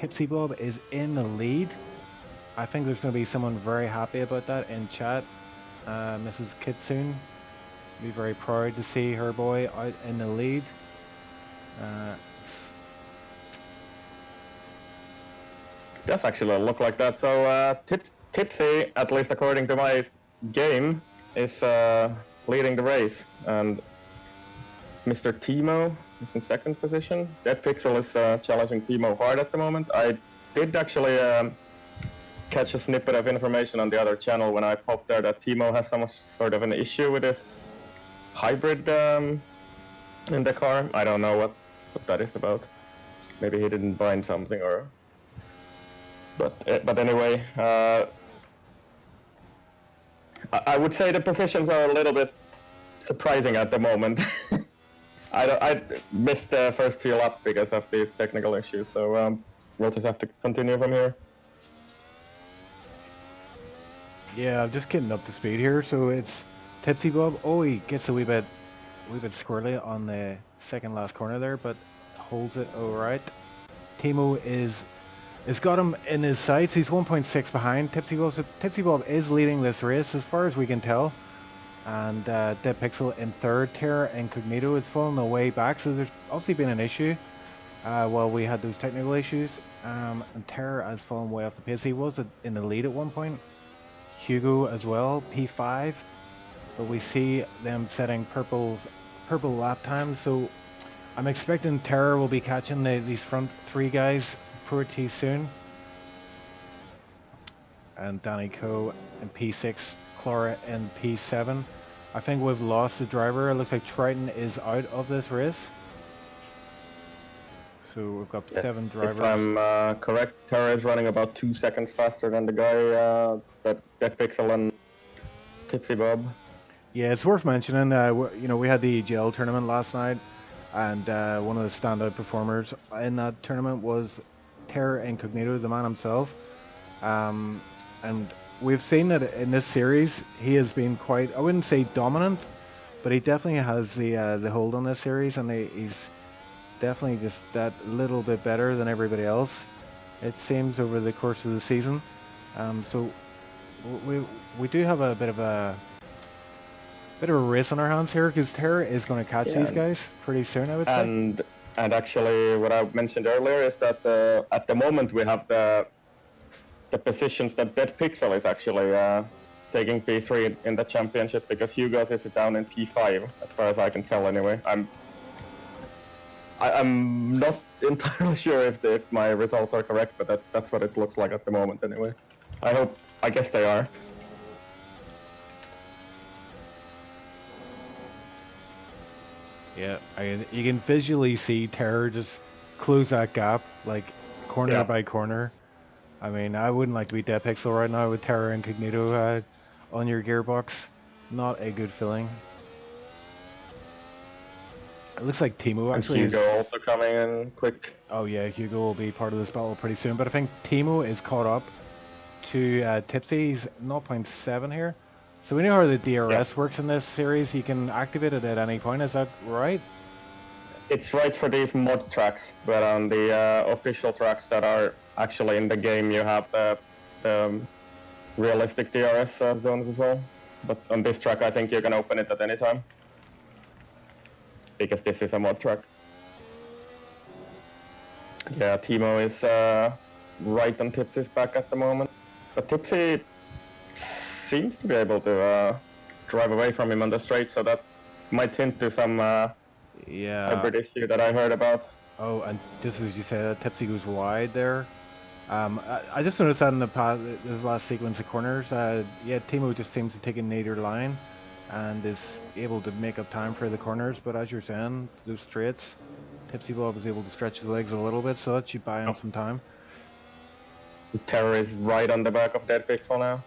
TipsyBob is in the lead. I think there's going to be someone very happy about that in chat. Mrs. Kitsune, be very proud to see her boy out in the lead. Does actually look like that. So Tipsy, at least according to my game, is leading the race, and Mr. Thimo is in second position. That Pixel is challenging Thimo hard at the moment. I did actually catch a snippet of information on the other channel when I popped there that Thimo has some sort of an issue with his hybrid in the car. I don't know what that is about. Maybe he didn't bind something or... But anyway, I would say the positions are a little bit surprising at the moment. I missed the first few laps because of these technical issues, so we'll just have to continue from here. Yeah, I'm just getting up to speed here. So it's TipsyBob. Oh, he gets a wee bit squirrely on the second last corner there, but holds it all right. Thimo is got him in his sights. He's 1.6 behind TipsyBob. So TipsyBob is leading this race as far as we can tell. And Dead Pixel in third. Terra Incognito is falling away back. So there's obviously been an issue while we had those technical issues. And Terra has fallen way off the pace. He was in the lead at one point. Hugo as well, P5. But we see them setting purple lap times. So I'm expecting Terra will be catching these front three guys pretty soon. And Danny Coe in P6, Clara in P7. I think we've lost the driver. It looks like Triton is out of this race. So we've got 7 drivers. If I'm correct, Terra is running about 2 seconds faster than the guy that Pixel and TipsyBob. Yeah, it's worth mentioning. You know, we had the EGL tournament last night, and one of the standout performers in that tournament was Terra Incognito, the man himself. And we've seen that in this series, he has been quite, I wouldn't say dominant, but he definitely has the hold on this series, and he's definitely just that little bit better than everybody else, it seems, over the course of the season. So we do have a bit of a race on our hands here, because Terra is going to catch these guys pretty soon, I would say. And actually, what I mentioned earlier is that at the moment we have the positions that Dead Pixel is actually taking P3 in the championship, because Hugo's is down in P5, as far as I can tell anyway. I'm not entirely sure if my results are correct, but that's what it looks like at the moment anyway. I guess they are. Yeah, you can visually see Terror just close that gap, like corner by corner. I mean, I wouldn't like to be Dead Pixel right now with Terra Incognito on your gearbox. Not a good feeling. It looks like Thimo actually Hugo also coming in quick. Oh yeah, Hugo will be part of this battle pretty soon. But I think Thimo is caught up to Tipsy. He's 0.7 here. So we know how the DRS works in this series. You can activate it at any point. Is that right? It's right for these mod tracks, but on the official tracks that are actually in the game, you have the realistic DRS zones as well. But on this track, I think you can open it at any time, because this is a mod track. Yeah, Thimo is right on Tipsy's back at the moment, but Tipsy seems to be able to drive away from him on the straight, so that might hint to some hybrid issue that I heard about. Oh, and just as you said, Tipsy goes wide there. I just noticed that in this last sequence of corners. Yeah, Thimo just seems to take a nadir line and is able to make up time for the corners, but as you're saying, those straights, TipsyBob is able to stretch his legs a little bit, so that should buy him some time. Terror is right on the back of Dead Pixel now.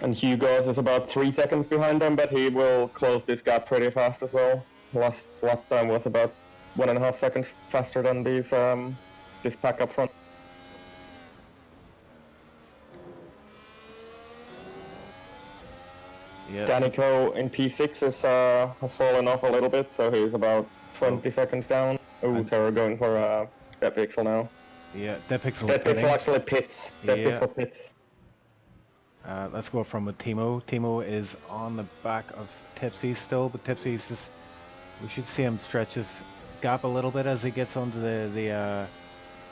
And Hugo's is about 3 seconds behind him, but he will close this gap pretty fast as well. Last lap time was about 1.5 seconds faster than these this pack up front. Yeah. Danny Coe in P6 has fallen off a little bit, so he's about 20 seconds down. Oh, Terror going for a Dead Pixel now. Yeah, Dead Pixel Dead Pixel pitting. actually pits. Dead Yeah. Pixel pits. Let's go from with Thimo. Thimo is on the back of Tipsy still, but Tipsy's just... We should see him stretch his gap a little bit as he gets onto the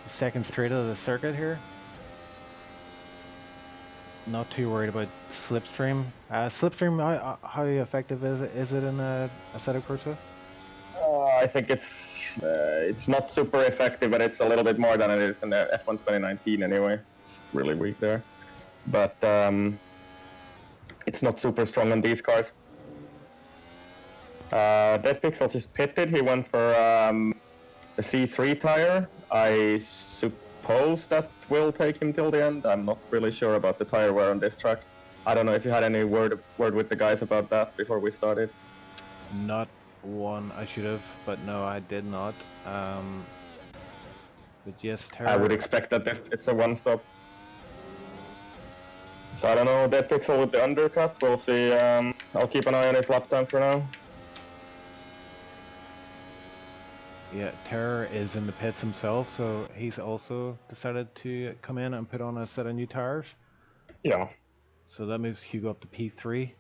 second straight of the circuit here. Not too worried about Slipstream. Slipstream, how effective is it in Assetto Corsa? I think it's not super effective, but it's a little bit more than it is in the F1 2019 anyway. It's really weak there. But it's not super strong on these cars. Dead Pixel just pitted. He went for the C3 tire. I suppose that will take him till the end. I'm not really sure about the tire wear on this track. I don't know if you had any word with the guys about that before we started. Not one. I should have, but no, I did not. But yes, I would expect that it's a one-stop. So I don't know, Dead Pixel with the undercut, we'll see. I'll keep an eye on his lap time for now. Yeah, Terror is in the pits himself, so he's also decided to come in and put on a set of new tires. Yeah. So that moves Hugo up to P3.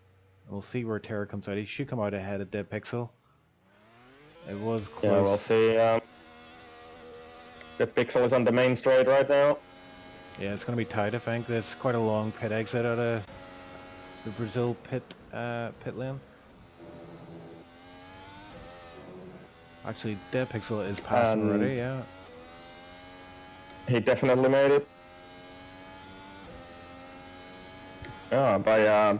We'll see where Terror comes out. He should come out ahead of Dead Pixel. It was close. Yeah, we'll see. Dead Pixel is on the main straight right now. Yeah, it's going to be tight, I think. There's quite a long pit exit out of the Brazil pit lane. Actually, Dead Pixel is passing already, yeah. He definitely made it. Yeah, by a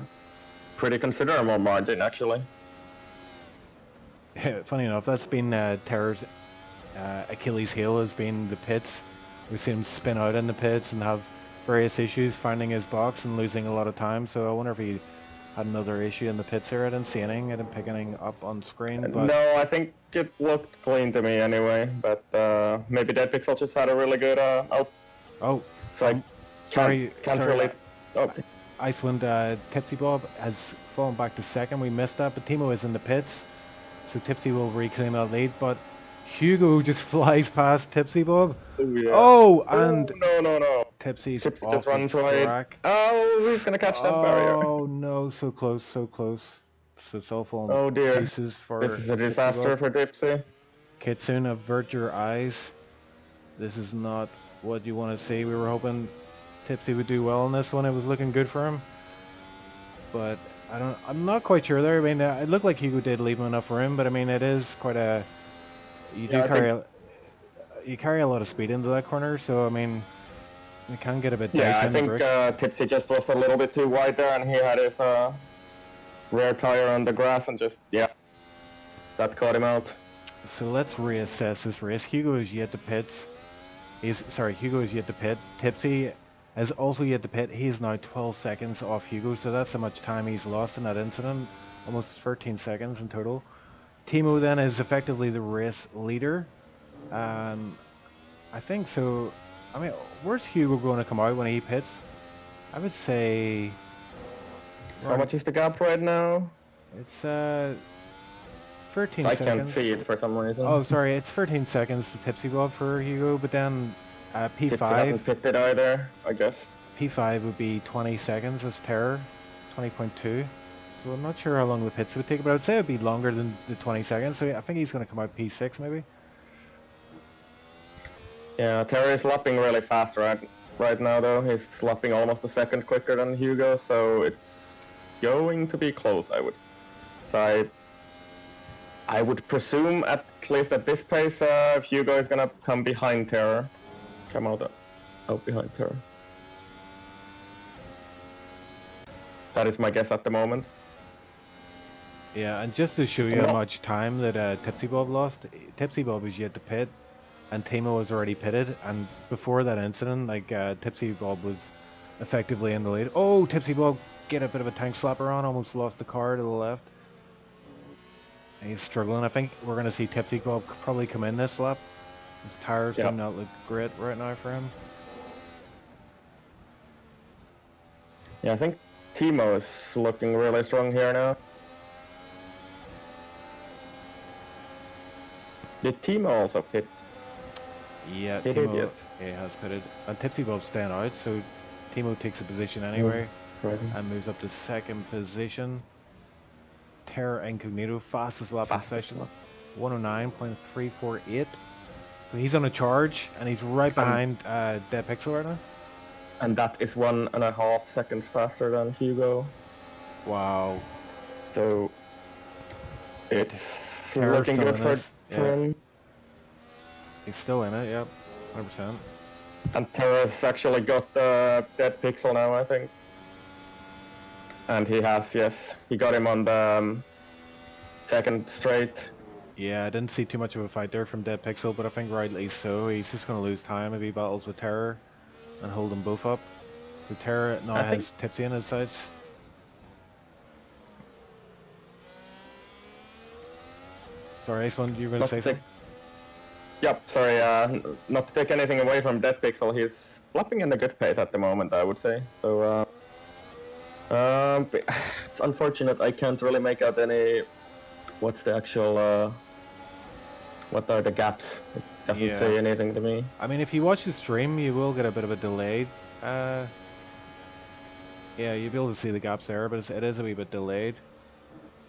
pretty considerable margin, actually. Yeah, funny enough, that's been Terror's Achilles heel, has been the pits. We've seen him spin out in the pits and have various issues finding his box and losing a lot of time, so I wonder if he had another issue in the pits here. I didn't see anything, I didn't pick anything up on screen, but... No, I think it looked clean to me anyway, but maybe Dead Pixel just had a really good out. Oh, so sorry, can't really... Oh. Icewind TipsyBob has fallen back to second. We missed that, but Thimo is in the pits, so Tipsy will reclaim that lead, but Hugo just flies past TipsyBob. Oh, yeah. Oh, and no. Tipsy just off runs the right. track. Oh, he's gonna catch that barrier. Oh no, so close, so close. So it's all falling oh dear. pieces for This is a disaster for Tipsy. Kitsune, avert your eyes. This is not what you want to see. We were hoping Tipsy would do well in this one. It was looking good for him, but I'm not quite sure there. I mean, it looked like Hugo did leave him enough room, but I mean, it is quite a. You carry a lot of speed into that corner, so I mean, it can get a bit dicey. Yeah, I think Tipsy just was a little bit too wide there, and he had his rear tire on the grass, and just that caught him out. So let's reassess this race. Hugo is yet to pit. Hugo is yet to pit. Tipsy has also yet to pit. He is now 12 seconds off Hugo, so that's how much time he's lost in that incident. Almost 13 seconds in total. Thimo then is effectively the race leader. I think so. I mean, where's Hugo going to come out when he pits? I would say... How much is the gap right now? It's 13 I seconds. can't see it for some reason. Oh, sorry, it's 13 seconds to TipsyBob for Hugo, but then P5... Tipsy hasn't pitted either, I guess. P5 would be 20 seconds as Terror, 20.2. So I'm not sure how long the pits would take, but I would say it would be longer than the 20 seconds, so I think he's going to come out P6 maybe. Yeah, Terry is lapping really fast right now though. He's lapping almost a second quicker than Hugo, so it's going to be close, I would. So I would presume, at least at this pace, Hugo is gonna come behind Terror. Come out behind Terror. That is my guess at the moment. Yeah, and just to show you how much time that TipsyBob lost, TipsyBob is yet to pit, and Thimo was already pitted, and before that incident, like, TipsyBob was effectively in the lead. Oh, TipsyBob get a bit of a tank slapper on, almost lost the car to the left. And he's struggling. I think we're going to see TipsyBob probably come in this lap. His tires do not look great right now for him. Yeah, I think Thimo is looking really strong here now. Did Thimo also pit? Yeah, He did, Thimo yes. has pitted. And TipsyBob's staying out, so Thimo takes a position Mm, anyway right. and moves up to second position. Terra Incognito, fastest lap of the Fastest session, one. 109.348. So he's on a charge, and he's right behind Dead Pixel right now. And that is 1.5 seconds faster than Hugo. Wow. So it's Terra's looking still good in this. for Yeah, him. he's still in it. Yep, 100%. And Terra's actually got the dead pixel now, I think. And he has, yes, he got him on the second straight. Yeah, I didn't see too much of a fight there from Dead Pixel, but I think rightly so. He's just going to lose time if he battles with Terror and hold them both up. So Terror now I think has Tipsy in his sights. Sorry, Iceman, you were going to not say to take, something? yep, sorry, not to take anything away from Dead Pixel, he's flapping in a good pace at the moment, I would say. So it's unfortunate I can't really make out any. What's the actual? What are the gaps? It doesn't Yeah. say anything to me. I mean, if you watch the stream, you will get a bit of a delayed. Yeah, you'll be able to see the gaps there, but it is a wee bit delayed.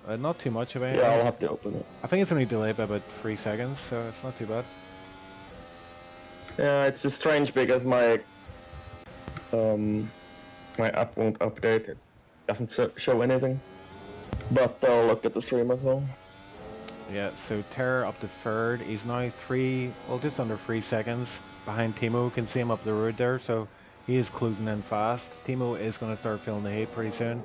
Not too much of Yeah, anything. I'll have to open it. I think it's only delayed by about 3 seconds, so it's not too bad. Yeah, it's just strange because my app won't update. It doesn't show anything. But I'll look at the stream as well. Yeah, so Terror up to third. He's now just under 3 seconds behind Timo. Can see him up the road there, so he is closing in fast. Timo is going to start feeling the heat pretty soon.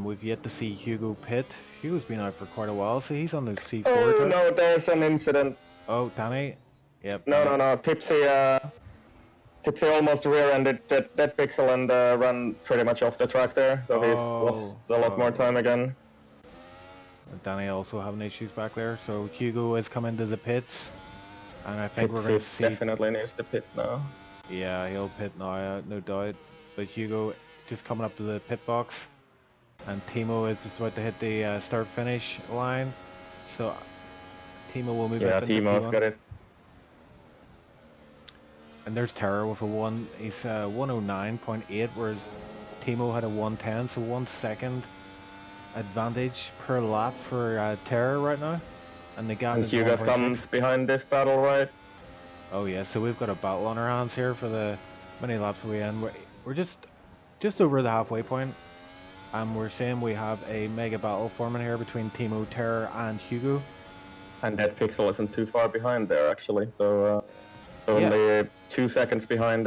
We've yet to see Hugo pit. Hugo's been out for quite a while, so he's on the C4 Oh tip. no, there's an incident. Oh, Danny. Yep, No, Danny. no, no. Tipsy almost rear-ended that pixel and ran pretty much off the track there, so he's Oh, lost a lot more time oh. again. Danny also having issues back there. So Hugo has come into the pits, and I think we're going to Tipsy see. definitely needs to pit now. Yeah, he'll pit now, no doubt. But Hugo just coming up to the pit box, and Timo is just about to hit the start-finish line. So Timo will move Yeah, up into Timo's P1. got it. And there's Terror with a 1. He's 109.8, whereas Timo had a 110, so 1 second advantage per lap for Terror right now. And the gap And is Hugo 1.6. comes behind this battle, right? Oh yeah, so we've got a battle on our hands here for the many laps we in. We're just over the halfway point. And we're saying we have a mega battle forming here between Timo, Terror, and Hugo. And that pixel isn't too far behind there, actually. So Yeah. only 2 seconds behind,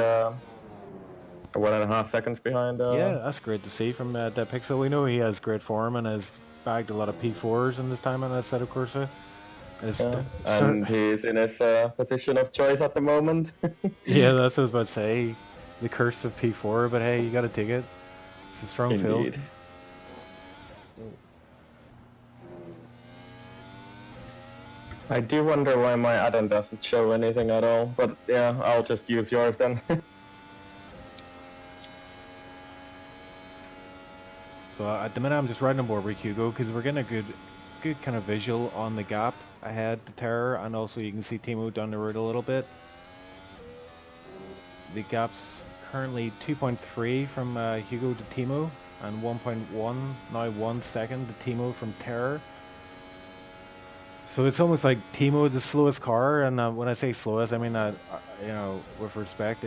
1.5 seconds behind. Yeah, that's great to see from Dead Pixel. We know he has great form and has bagged a lot of P4s in this time on Assetto Corsa. Yeah. And he's in his position of choice at the moment. Yeah, that's what I was about to say. The curse of P4, but hey, you gotta take it. It's a strong field. Indeed. I do wonder why my add-on doesn't show anything at all, but yeah, I'll just use yours then. So at the minute I'm just riding on board with Hugo because we're getting a good kind of visual on the gap ahead to Terror, and also you can see Timo down the road a little bit. The gap's currently 2.3 from Hugo to Timo, and 1.1, now 1 second to Timo from Terror. So it's almost like Timo the slowest car, and when I say slowest, I mean you know, with respect,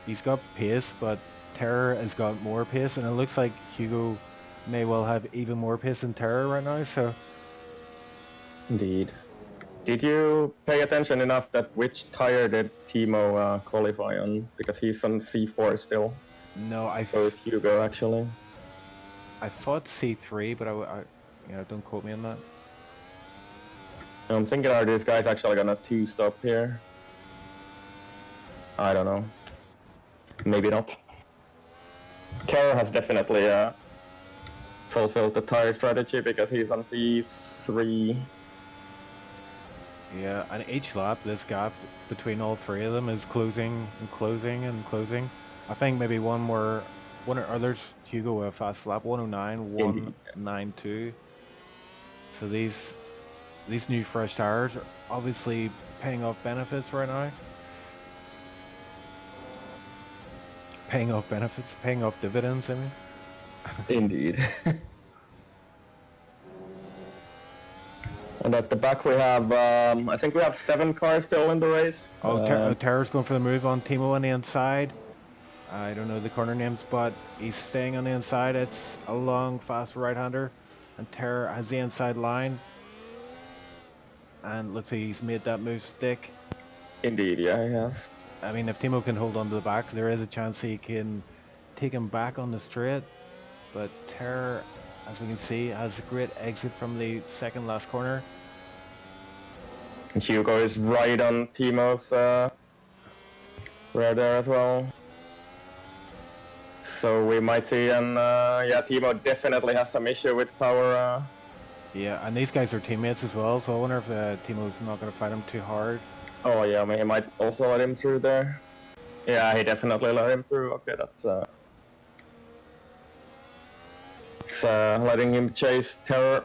he's got pace, but Terror has got more pace, and it looks like Hugo may well have even more pace than Terror right now. So Indeed. Did you pay attention enough that which tire did Timo qualify on? Because he's on C4 still. no, Both Hugo actually. I thought C3, but you know, don't quote me on that. I'm thinking, are these guys actually gonna 2-stop here? I don't know. Maybe not. Terror has definitely fulfilled the tire strategy because he's on C3. Yeah, and each lap, this gap between all three of them is closing and closing and closing. I think maybe one or others, Hugo a fast lap, 109, 192. So these new fresh tires are obviously paying off benefits right now. Paying off benefits, paying off dividends, I mean. Indeed. And at the back we have, I think we have 7 cars still in the race. Terror's going for the move on Thimo on the inside. I don't know the corner names, but he's staying on the inside. It's a long, fast right-hander. And Terror has the inside line. And looks like he's made that move stick. Indeed, yeah, he has. I mean, if Thimo can hold on to the back, there is a chance he can take him back on the straight. But Terror, as we can see, has a great exit from the second last corner. And Hugo is right on Timo's rear there as well. So we might see, and yeah, Thimo definitely has some issue with power. Yeah, and these guys are teammates as well, so I wonder if Timo's not going to fight him too hard. Oh yeah, I mean, he might also let him through there. Yeah, he definitely let him through. Okay, that's letting him chase Terror.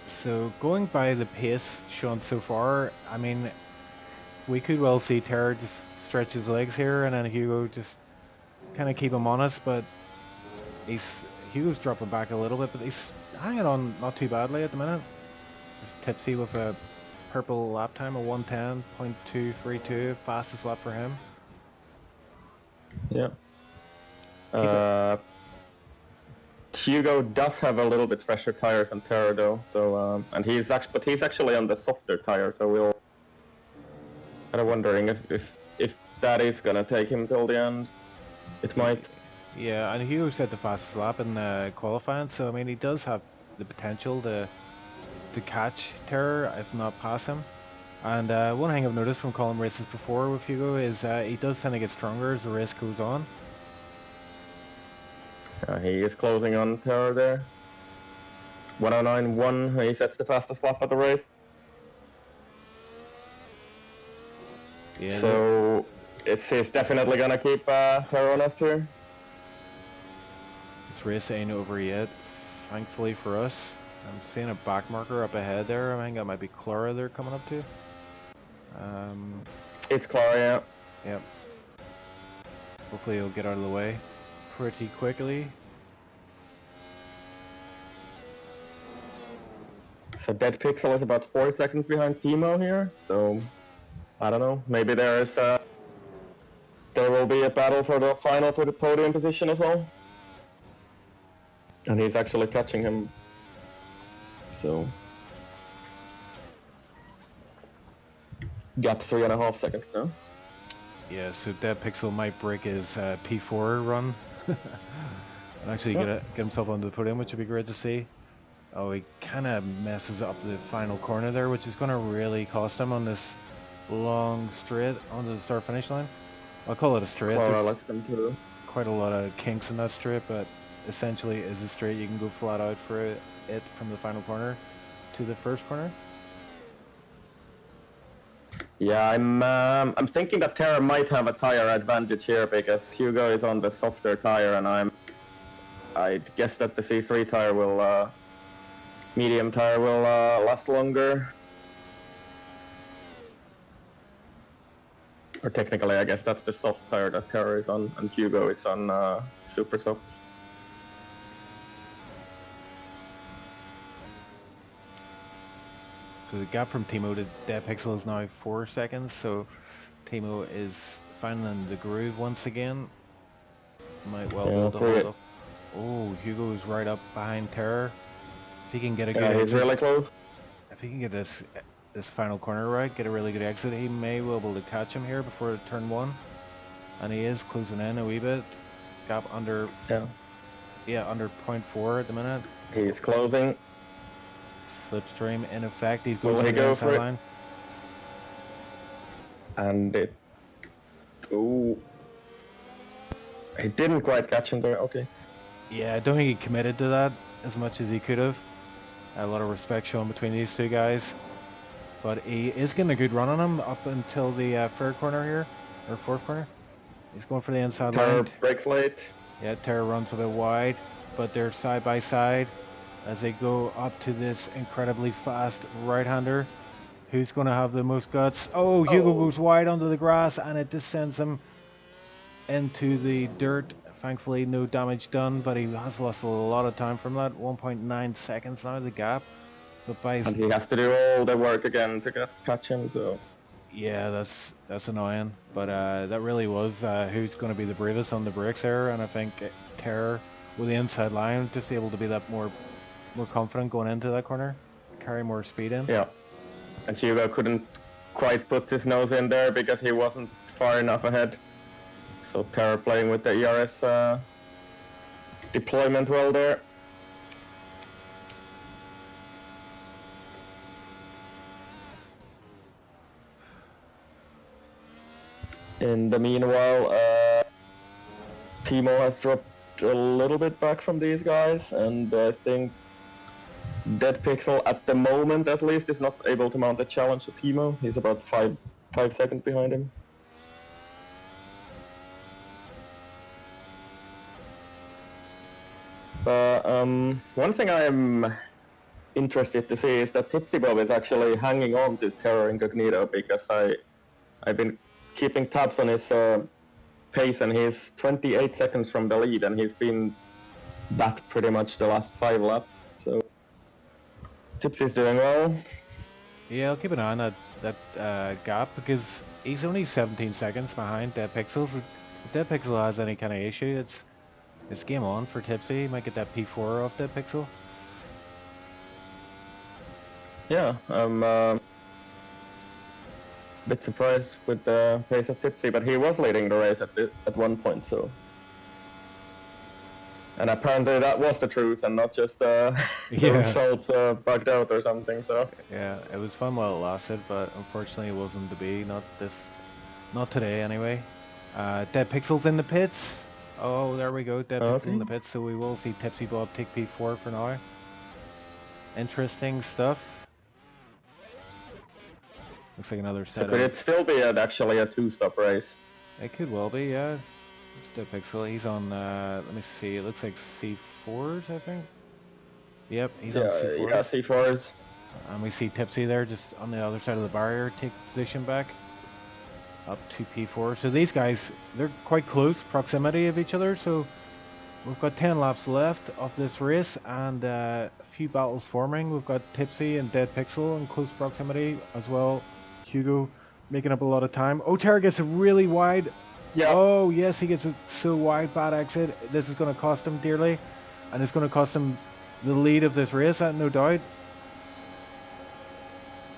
So going by the pace shown so far, I mean, we could well see Terror just stretch his legs here, and then Hugo just kind of keep him honest. But Hugo's dropping back a little bit, but he's hanging on not too badly at the minute. There's Tipsy with a purple lap time of 1:10.232, fastest lap for him. Yeah. Hugo does have a little bit fresher tires than Terror though, so and he's actually on the softer tire, so we'll kind of wondering if that is gonna take him till the end. It might. Yeah, and Hugo set the fastest lap in qualifying, so I mean he does have the potential to catch Terror, if not pass him. And one thing I've noticed from calling races before with Hugo is he does tend to get stronger as the race goes on. He is closing on Terror there. 109.1, he sets the fastest lap of the race. Yeah, so it's definitely gonna keep Terror on us here. This race ain't over yet, thankfully for us. I'm seeing a back marker up ahead there. I think that might be Clara they're coming up to. It's Clara, yeah. Yep. Hopefully he'll get out of the way pretty quickly. So Dead Pixel is about 4 seconds behind Thimo here, so I don't know, maybe there will be a battle for the final podium position as well. And he's actually catching him, so gap 3.5 seconds now. Yeah, so Dead Pixel might break his P4 run and actually get himself onto the podium, which would be great to see. Oh, he kind of messes up the final corner there, which is going to really cost him on this long straight onto the start-finish line. I'll call it a straight. There's quite a lot of kinks in that straight, but essentially is a straight. You can go flat out for it from the final corner to the first corner. Yeah, I'm thinking that Terror might have a tire advantage here because Hugo is on the softer tire, and I guess that the C3 tire will medium tire will last longer. Or technically, I guess that's the soft tire that Terror is on, and Hugo is on super soft. So the gap from Thimo to Dead Pixel is now 4 seconds, so Thimo is finding the groove once again. Might well be able to hold up. Oh, Hugo is right up behind Terror. If he can get a good exit, he's really close. If he can get this final corner right, get a really good exit, he may be able to catch him here before turn 1. And he is closing in a wee bit. Gap under under 0.4 at the minute. He's closing. Slipstream in effect. He's going to the inside line. And it. Oh. He didn't quite catch him there. Okay. Yeah, I don't think he committed to that as much as he could have. A lot of respect shown between these two guys. But he is getting a good run on him up until the third corner here, or fourth corner. He's going for the inside line. Terror breaks late. Yeah, Terror runs a bit wide, but they're side by side. as they go up to this incredibly fast right-hander. Who's going to have the most guts? Oh, Hugo Oh, goes wide under the grass and it just sends him into the dirt. Thankfully, no damage done, but he has lost a lot of time from that. 1.9 seconds now, the gap. So by and he has to do all the work again to catch him. So yeah, that's annoying. But that really was who's going to be the bravest on the brakes there, and I think Terror with the inside line just able to be that more confident going into that corner, carry more speed in. yeah, and Hugo couldn't quite put his nose in there because he wasn't far enough ahead. So Terra playing with the ERS deployment well there. In the meanwhile, Thimo has dropped a little bit back from these guys, and I think Dead Pixel at the moment at least is not able to mount a challenge to Thimo. He's about five seconds behind him. But one thing I'm interested to see is that TipsyBob is actually hanging on to Terror Incognita because I've been keeping tabs on his pace, and he's 28 seconds from the lead, and he's been that pretty much the last 5 laps. So Tipsy's doing well. Yeah, I'll keep an eye on that gap because he's only 17 seconds behind Dead Pixels. If Dead Pixel has any kind of issue, it's game on for Tipsy. He might get that P4 off Dead Pixel. Yeah, I'm a bit surprised with the pace of Tipsy, but he was leading the race at one point, so. And apparently that was the truth and not just the results bugged out or something, so. Yeah, it was fun while it lasted, but unfortunately it wasn't to be. Not today anyway. Dead Pixel's in the pits. Oh, there we go. Dead Pixel in the pits. So we will see TipsyBob take P4 for now. Interesting stuff. Looks like another set. So could it still be actually a 2-stop race? It could well be, yeah. Dead Pixel. He's on. Let me see. It looks like C4s, I think. Yep, he's on C4. Yeah, C4s. And we see Tipsy there, just on the other side of the barrier, take position back. Up to P4. So these guys, they're quite close proximity of each other. So we've got 10 laps left of this race and a few battles forming. We've got Tipsy and Dead Pixel in close proximity as well. Hugo making up a lot of time. Terra gets a really wide. Yeah. Oh yes, he gets a so wide, bad exit. This is going to cost him dearly, and it's going to cost him the lead of this race, no doubt.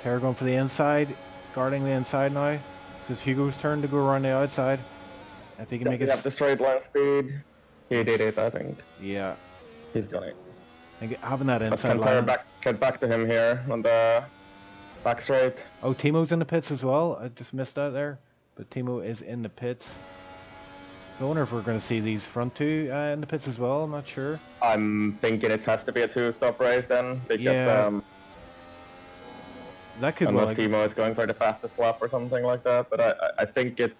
Terra going for the inside, guarding the inside now. So it's Hugo's turn to go around the outside. If he can make it. Have the straight line speed. He did it, I think. Yeah. He's done it. Having that inside line. Get back to him here on the back straight. Oh, Thimo's in the pits as well. I just missed that there. But Thimo is in the pits. So I wonder if we're going to see these front two in the pits as well. I'm not sure. I'm thinking it has to be a 2-stop race then. Because that could unless Thimo is going for the fastest lap or something like that. But I think it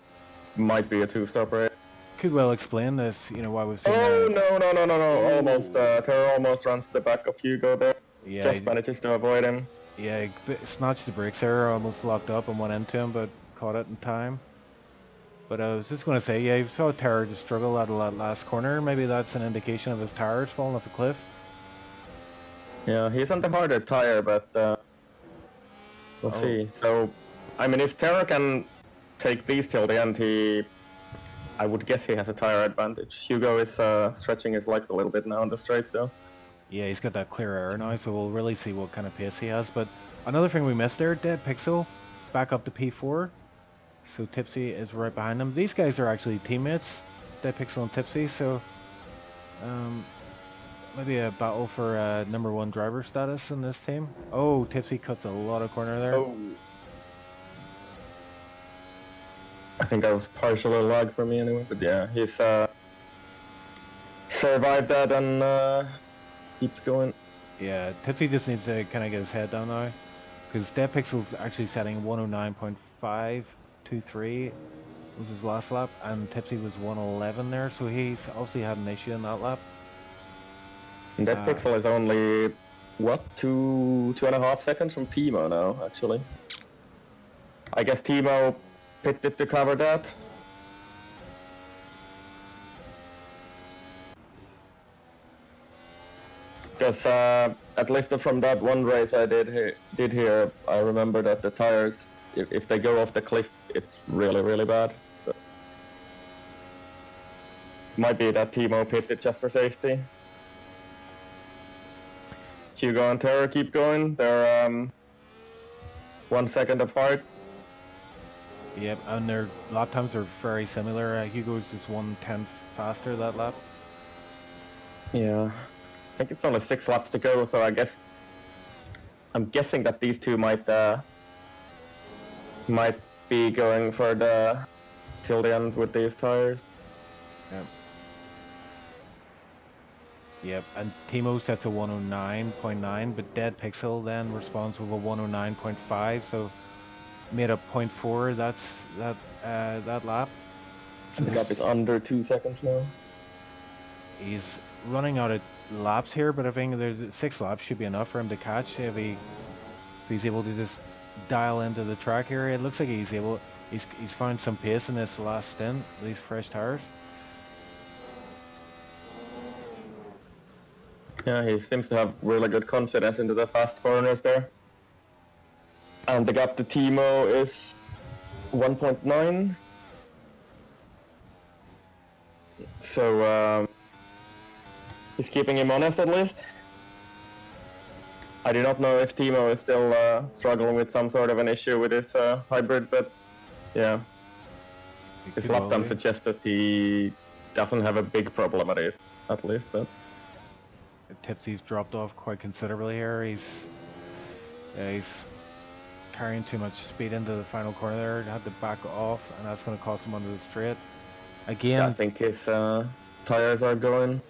might be a 2-stop race. Could well explain this, why we've seen. Oh no! Almost, Terra almost runs to the back of Hugo there. Yeah, just manages to avoid him. Yeah, he snatched the brakes there, almost locked up and went into him, but caught it in time. But I was just going to say, yeah, you saw Terra just struggle at that last corner. Maybe that's an indication of his tires falling off the cliff. Yeah, he's on the harder tire, but we'll see. So, I mean, if Terra can take these till the end, I would guess he has a tire advantage. Hugo is stretching his legs a little bit now on the straight, so. Yeah, he's got that clear air now, so we'll really see what kind of pace he has. But another thing we missed there, Dead Pixel, back up to P4. So Tipsy is right behind them. These guys are actually teammates, Dead Pixel and Tipsy, so maybe a battle for #1 driver status in this team. Oh, Tipsy cuts a lot of corner there. Oh. I think that was partially lag for me anyway, but yeah, he's survived that and keeps going. Yeah, Tipsy just needs to kind of get his head down now, because Dead Pixel's actually setting 109.523 was his last lap, and Tipsy was 111 there, so he's obviously had an issue in that lap. And that pixel is only, what, 2.5 seconds from Thimo now, actually. I guess Thimo pitted to cover that. Because at least from that one race I did here, I remember that the tires, if they go off the cliff, it's really, really bad. But might be that Thimo pitted just for safety. Hugo and Terror keep going. They're 1 second apart. Yep, and their lap times are very similar. Hugo's just 1/10 faster that lap. Yeah, I think it's only 6 laps to go, so I'm guessing that these two might be going for till the end with these tires. Yep. Yep, and Thimo sets a 109.9, but Dead Pixel then responds with a 109.5, so made a 0.4. That's that lap. So the gap is under 2 seconds now. He's running out of laps here, but I think there's 6 laps should be enough for him to catch if he's able to just dial into the track here. It looks like he's found some pace in this last stint, these fresh tires. Yeah, he seems to have really good confidence into the fast corners there. And the gap to Thimo is 1.9. So he's keeping him honest at least. I do not know if Thimo is still struggling with some sort of an issue with his hybrid, but yeah. His lap time suggests that he doesn't have a big problem at least. But Tipsy's dropped off quite considerably here. He's carrying too much speed into the final corner there. Had to back off, and that's going to cost him under the straight. Again, yeah, I think his tires are going.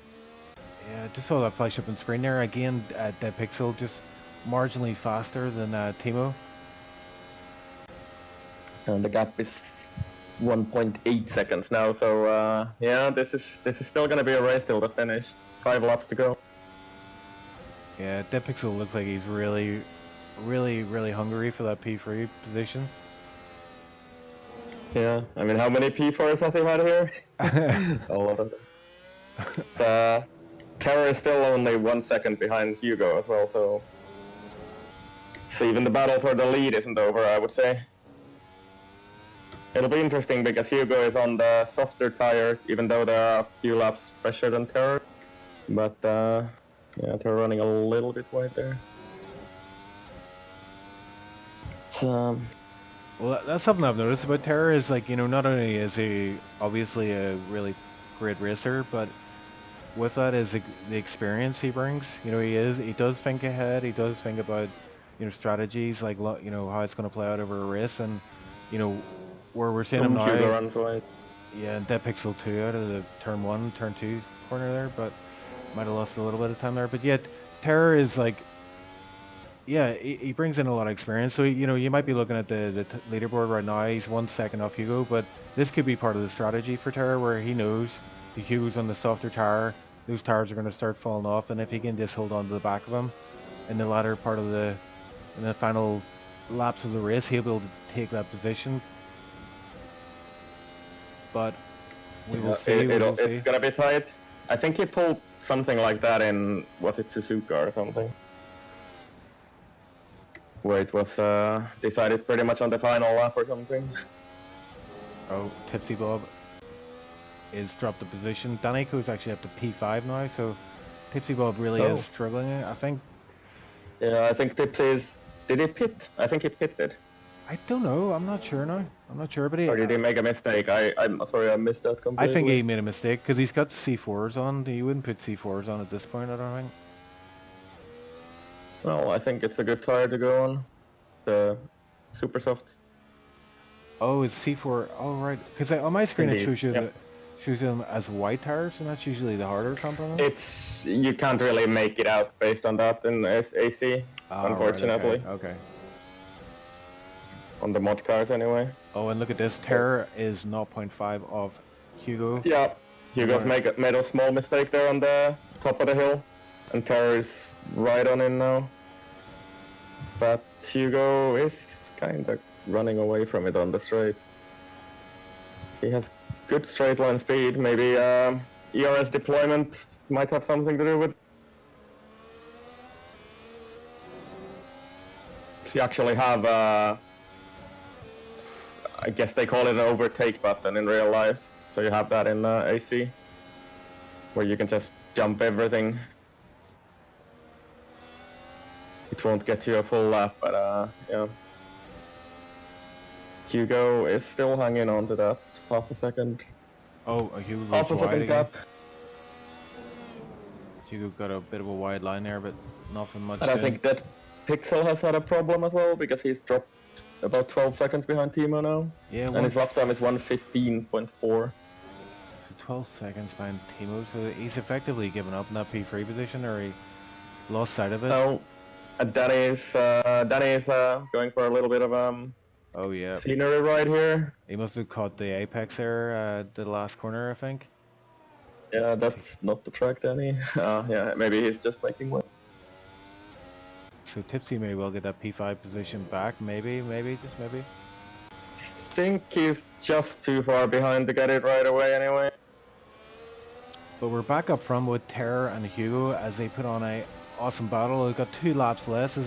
Yeah, just saw that flash up on screen there. Again, Dead Pixel just marginally faster than Thimo. And the gap is 1.8 seconds now. So yeah, this is still going to be a race till the finish. 5 laps to go. Yeah, Dead Pixel looks like he's really hungry for that P3 position. Yeah, I mean, how many P4s has he had here? A lot of them. The Terror is still only 1 second behind Hugo as well, so even the battle for the lead isn't over, I would say. It'll be interesting because Hugo is on the softer tire, even though there are a few laps fresher than Terror. But yeah, they're running a little bit wide there. Well, that's something I've noticed about Terror is, like, you know, not only is he obviously a really great racer, but with that is the experience he brings. You know, he does think ahead. He does think about, you know, strategies, like, you know, how it's going to play out over a race, and, you know, where we're seeing him now. Yeah, and Dead Pixel 2 out of the turn 1, turn 2 corner there, but might have lost a little bit of time there. But yet, Terror is like, yeah, he brings in a lot of experience. So, you know, you might be looking at the leaderboard right now. He's 1 second off Hugo, but this could be part of the strategy for Terror, where he knows the Hugo's on the softer tire. Those tires are going to start falling off, and if he can just hold on to the back of him in the latter part of in the final laps of the race, he'll be able to take that position. But we will see. It's going to be tight. I think he pulled something like that in, was it Suzuka or something? Where it was decided pretty much on the final lap or something. Oh, TipsyBob is dropped the position. Daneko's actually up to P5 now, so TipsyBob really is struggling, I think. Yeah, I think Tipsy is... Did he pit? I think he pitted. I don't know. I'm not sure now. I'm not sure, but or did he make a mistake? I'm sorry, I missed that completely. I think he made a mistake because he's got C4s on. You wouldn't put C4s on at this point, I don't think. Well, I think it's a good tire to go on. The super soft. Oh, it's C4. Oh, right. Because on my screen Indeed. It shows them as white tires, and that's usually the harder component. You can't really make it out based on that in AC, unfortunately. Right, okay. On the mod cars, anyway. Oh, and look at this. Terror is 0.5 of Hugo. Yeah, Hugo's made a small mistake there on the top of the hill. And Terror's right on in now. But Hugo is kind of running away from it on the straight. He has good straight line speed. Maybe ERS deployment might have something to do with. You actually have, I guess they call it an overtake button in real life. So you have that in AC, where you can just jump everything. It won't get you a full lap, but yeah. Hugo is still hanging on to that half a second. Oh, Hugo Half goes a wide second again. gap. Hugo got a bit of a wide line there, but nothing much. And I think that Pixel has had a problem as well because he's dropped about 12 seconds behind Thimo now. Yeah, And his lap time is 1:15.4. So 12 seconds behind Thimo, so he's effectively given up in that P3 position, or he lost sight of it. No, Danny is going for a little bit of Oh yeah, scenery right here. he must have caught the apex there, the last corner, I think. Yeah, that's not the track, Danny. Yeah, maybe he's just making way. So Tipsy may well get that P5 position back, maybe, just maybe. I think he's just too far behind to get it right away anyway. But we're back up front with Terror and Hugo as they put on a awesome battle. We've got 2 laps left.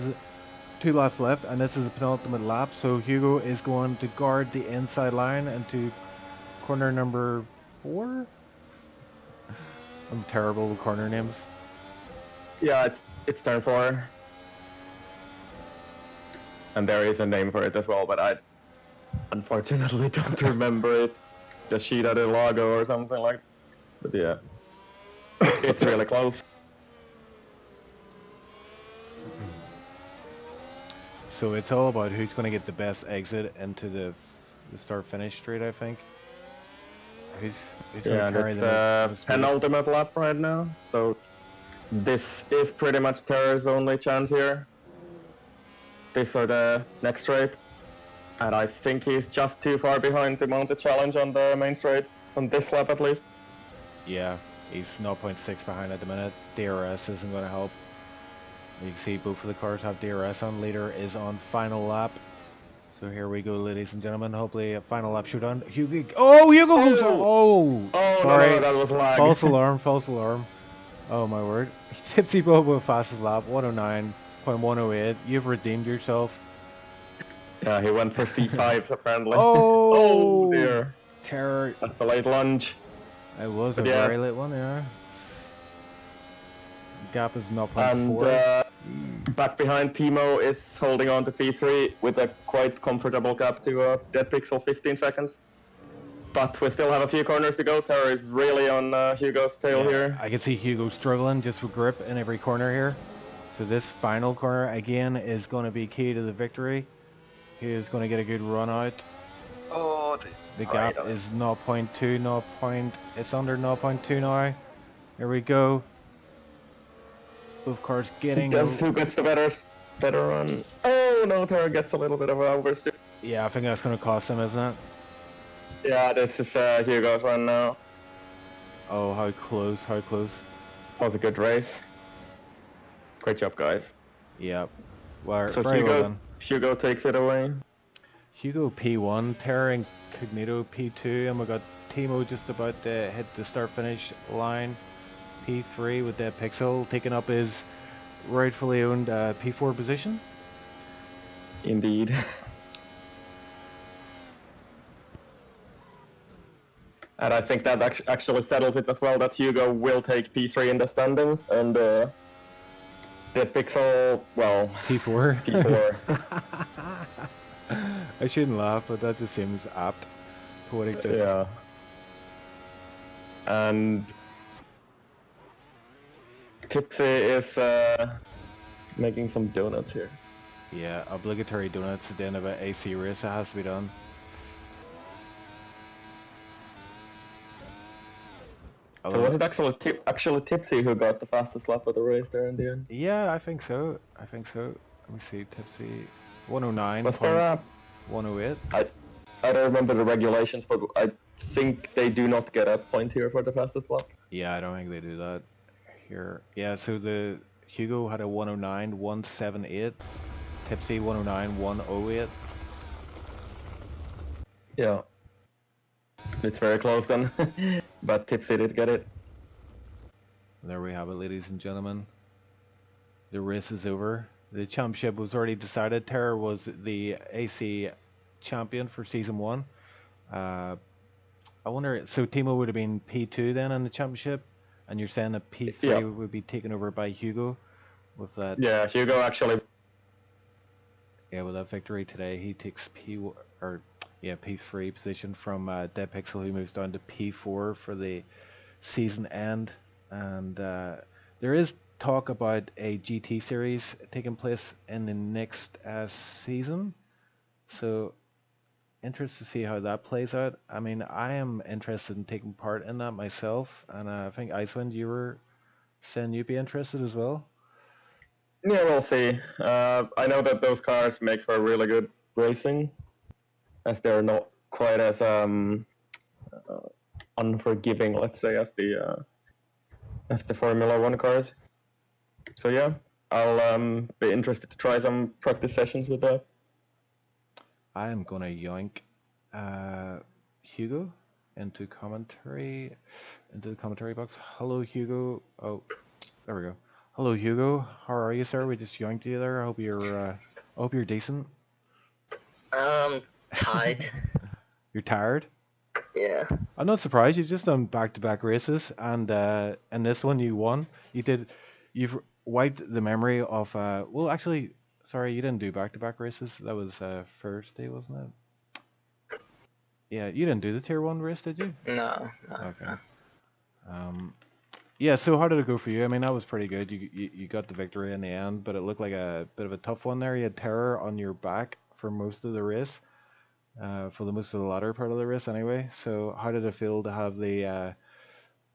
And this is a penultimate lap. So Hugo is going to guard the inside line into corner number 4. I'm terrible with corner names. Yeah, it's turn 4. And there is a name for it as well, but I unfortunately don't remember it. The Shida del Lago or something like that. But yeah, it's really close. So it's all about who's going to get the best exit into the start-finish straight, I think. Who's going to carry it's the the penultimate lap right now. So this is pretty much Terror's only chance here. This or the next straight. And I think he's just too far behind to mount a challenge on the main straight, on this lap at least. Yeah, he's 0.6 behind at the minute. DRS isn't going to help. You can see both of the cars have DRS on. Leader is on final lap. So here we go, ladies and gentlemen. Hopefully a final lap showdown. Hugo. Oh, Hugo goes. Oh, sorry. No, that was lag. False alarm. False alarm. Oh my word. TipsyBob with fastest lap. 109.108. You've redeemed yourself. Yeah, he went for C5s apparently. Oh, dear. Terror. That's a late lunge. It was a very late one, yeah. Gap is 0.4. And back behind, Thimo is holding on to P3 with a quite comfortable gap to Dead Pixel, 15 seconds. But we still have a few corners to go. Terror is really on Hugo's tail here. I can see Hugo struggling just with grip in every corner here. So this final corner again is going to be key to the victory. He is going to get a good run out. Oh, the gap is 0.2, it's under 0.2 now. Here we go. Both cars getting... Who gets the better run? Oh no, Terror gets a little bit of an oversteer. Yeah, I think that's going to cost him, isn't it? Yeah, this is Hugo's run now. Oh, how close, how close. That was a good race. Great job, guys. Yeah. Well, so very well done. Hugo takes it away. Hugo P1, Terror Incognita P2, and we got Thimo just about to hit the start-finish line. P3 with that Pixel taking up his rightfully owned P4 position. Indeed. And I think that actually settles it as well, that Hugo will take P3 in the standings, and the Pixel, well... P4? P4. I shouldn't laugh, but that just seems apt. Poetic justice. Yeah. And... Tipsy is making some donuts here. Yeah, obligatory donuts at the end of an AC race, it has to be done. So was it actually Tipsy who got the fastest lap of the race there in the end? Yeah, I think so. Let me see, Tipsy 109. Was there 108? I don't remember the regulations, but I think they do not get a point here for the fastest lap. Yeah, I don't think they do that. here. Yeah, so the Hugo had a 109, 178. Tipsy 109, 108. Yeah. It's very close then, but Tipsy did get it. There we have it, ladies and gentlemen. The race is over. The championship was already decided. Terror was the AC champion for season 1. I wonder, so Timo would have been P2 then in the championship, and you're saying that P3 Yeah. would be taken over by Hugo with that. Yeah, Hugo actually. Yeah, with that victory today, he takes P3 position from Dead Pixel, who moves down to P4 for the season end. And there is talk about a GT series taking place in the next season. So interested to see how that plays out. I mean, I am interested in taking part in that myself, and I think Icewind, you were saying you'd be interested as well. Yeah, we'll see. I know that those cars make for really good racing, as they're not quite as unforgiving, let's say, as the Formula One cars. So yeah, I'll be interested to try some practice sessions with that. I am gonna yoink Hugo into the commentary box. Hello, Hugo. Oh, there we go. Hello, Hugo. How are you, sir? We just yoinked you there. I hope you're decent. Tired. You're tired? Yeah. I'm not surprised. You've just done back-to-back races, and in this one you won. You've wiped the memory of. Well, actually, sorry, you didn't do back-to-back races. That was Thursday, wasn't it? Yeah, you didn't do the tier 1 race, did you? No. Okay. Yeah. So how did it go for you? I mean, that was pretty good. You got the victory in the end, but it looked like a bit of a tough one there. You had Terror on your back for most of the race. For the most of the latter part of the race anyway. So how did it feel to have the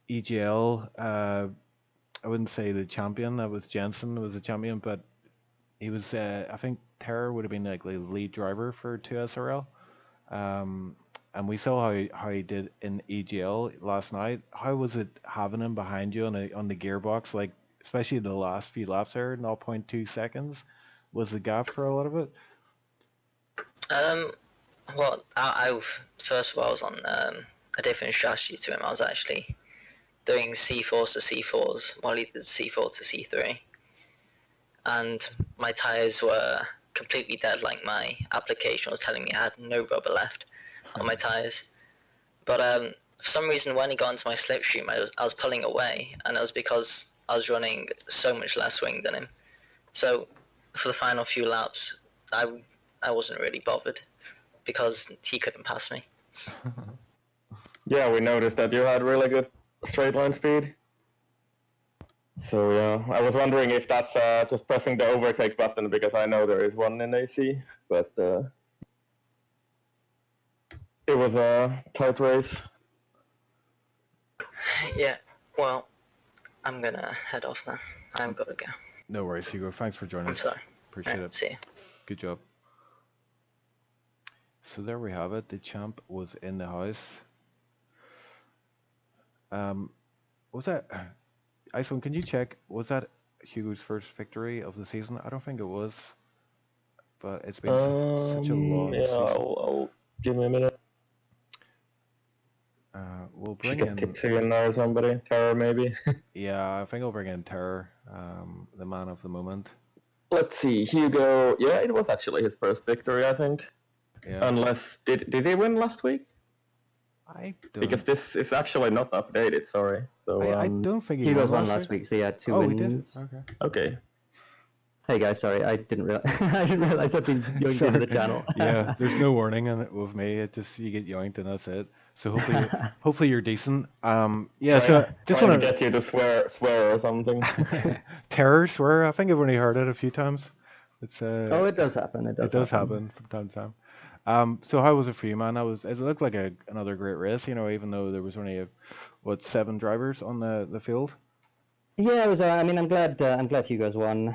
EGL, I wouldn't say the champion, that was Jensen was the champion, but he was, I think Terror would have been like the lead driver for 2SRL. And we saw how he did in EGL last night. How was it having him behind you on the gearbox, like especially the last few laps there, 0.2 seconds was the gap for a lot of it? Well, I first of all, I was on a different strategy to him. I was actually doing C4s to C4s while he did C4 to C3. And my tyres were completely dead, like my application was telling me I had no rubber left on my tyres. But for some reason, when he got into my slipstream, I was pulling away, and it was because I was running so much less swing than him. So for the final few laps, I wasn't really bothered, because he couldn't pass me. Yeah, we noticed that you had really good straight line speed. So yeah, I was wondering if that's just pressing the overtake button, because I know there is one in AC, but it was a tight race. Yeah, well, I'm gonna head off now. I've got to go. No worries, Hugo. Thanks for joining I'm us. sorry. Appreciate Right, it. see you. Good job. So there we have it. The champ was in the house. Was that Icewind? Can you check? Was that Hugo's first victory of the season? I don't think it was, but it's been such a long Yeah, season. I'll give me a minute. We'll bring Get in Tipsy in there or somebody. Terror maybe. Yeah, I think I'll bring in Terror, the man of the moment. Let's see, Hugo. Yeah, it was actually his first victory, I think. Yeah. Unless did he win last week? I don't. Because this is actually not updated. Sorry. So I don't think he Hugo won won last last week, so he had 2 Oh, wins. we did. Okay. Okay. Hey guys, sorry, I didn't realize I'd been yoinked into the channel. Yeah, there's no warning on it with me. It just you get yoinked and that's it. So hopefully you're decent. Yeah. So just trying want to get you to swear or something. Terror swear. I think I've only heard it a few times. It's Oh, it does happen. It does happen from time to time. So how was it for you, man? It looked like another great race. You know, even though there was only 7 drivers on the field. Yeah, it was. I mean, I'm glad Hugo's won.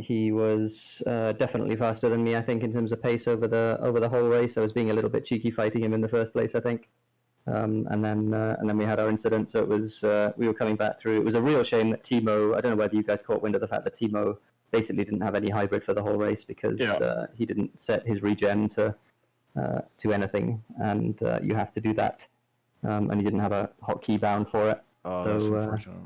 He was definitely faster than me, I think, in terms of pace over the whole race. I was being a little bit cheeky fighting him in the first place, I think. and then we had our incident. So it was we were coming back through. It was a real shame that Thimo. I don't know whether you guys caught wind of the fact that Thimo basically didn't have any hybrid for the whole race because he didn't set his regen to anything, and you have to do that. And he didn't have a hotkey bound for it. Oh, So, that's unfortunate.